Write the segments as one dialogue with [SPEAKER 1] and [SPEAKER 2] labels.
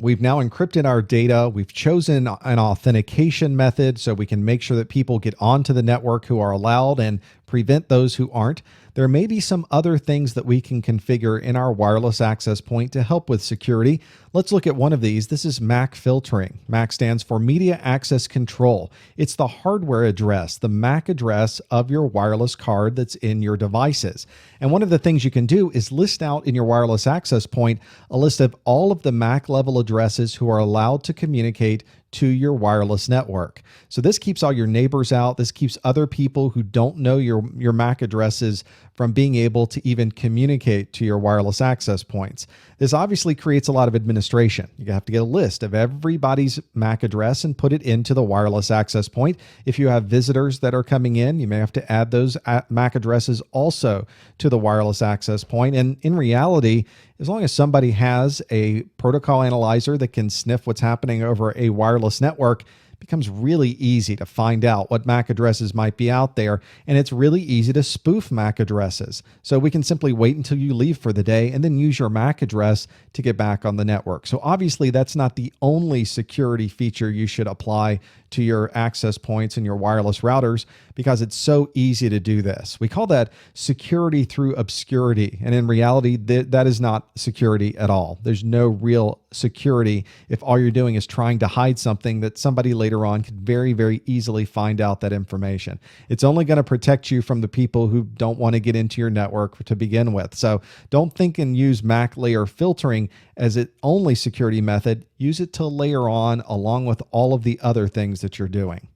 [SPEAKER 1] We've now encrypted our data. We've chosen an authentication method so we can make sure that people get onto the network who are allowed and prevent those who aren't. There may be some other things that we can configure in our wireless access point to help with security. Let's look at one of these. This is MAC filtering. MAC stands for Media Access Control. It's the hardware address, the MAC address of your wireless card that's in your devices. And one of the things you can do is list out in your wireless access point a list of all of the MAC level addresses who are allowed to communicate to your wireless network. So this keeps all your neighbors out. This keeps other people who don't know your MAC addresses from being able to even communicate to your wireless access points. This obviously creates a lot of administration. You have to get a list of everybody's MAC address and put it into the wireless access point. If you have visitors that are coming in, you may have to add those MAC addresses also to the wireless access point. And in reality, as long as somebody has a protocol analyzer that can sniff what's happening over a wireless network, it becomes really easy to find out what MAC addresses might be out there, and it's really easy to spoof MAC addresses. So we can simply wait until you leave for the day and then use your MAC address to get back on the network. So obviously that's not the only security feature you should apply to your access points and your wireless routers, because it's so easy to do this. We call that security through obscurity. And in reality, that is not security at all. There's no real security if all you're doing is trying to hide something that somebody later on could very, very easily find out that information. It's only going to protect you from the people who don't want to get into your network to begin with. So don't think and use MAC layer filtering as its only security method. Use it to layer on along with all of the other things that you're doing.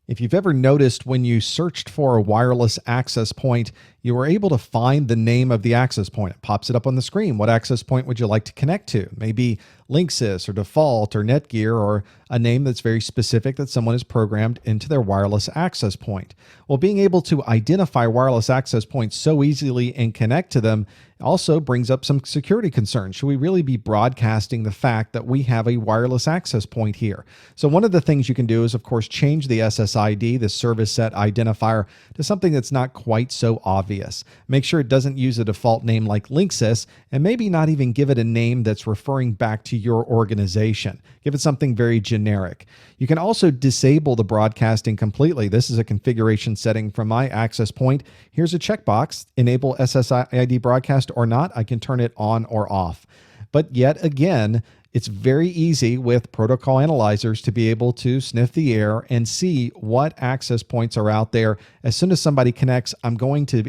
[SPEAKER 1] If you've ever noticed when you searched for a wireless access point, you were able to find the name of the access point. It pops it up on the screen. What access point would you like to connect to? Maybe Linksys or Default or Netgear, or a name that's very specific that someone has programmed into their wireless access point. Well, being able to identify wireless access points so easily and connect to them also brings up some security concerns. Should we really be broadcasting the fact that we have a wireless access point here? So one of the things you can do is, of course, change the SSID, the service set identifier, to something that's not quite so obvious. Make sure it doesn't use a default name like Linksys, and maybe not even give it a name that's referring back to your organization. Give it something very generic. You can also disable the broadcasting completely. This is a configuration setting from my access point. Here's a checkbox: enable SSID broadcast or not. I can turn it on or off. But yet again, it's very easy with protocol analyzers to be able to sniff the air and see what access points are out there. As soon as somebody connects, I'm going to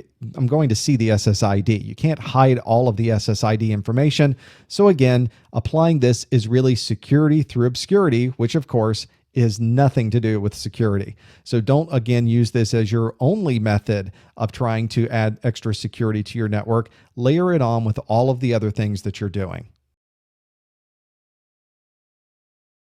[SPEAKER 1] see the SSID. You can't hide all of the SSID information. So again, applying this is really security through obscurity, which of course is nothing to do with security. So don't, again, use this as your only method of trying to add extra security to your network. Layer it on with all of the other things that you're doing.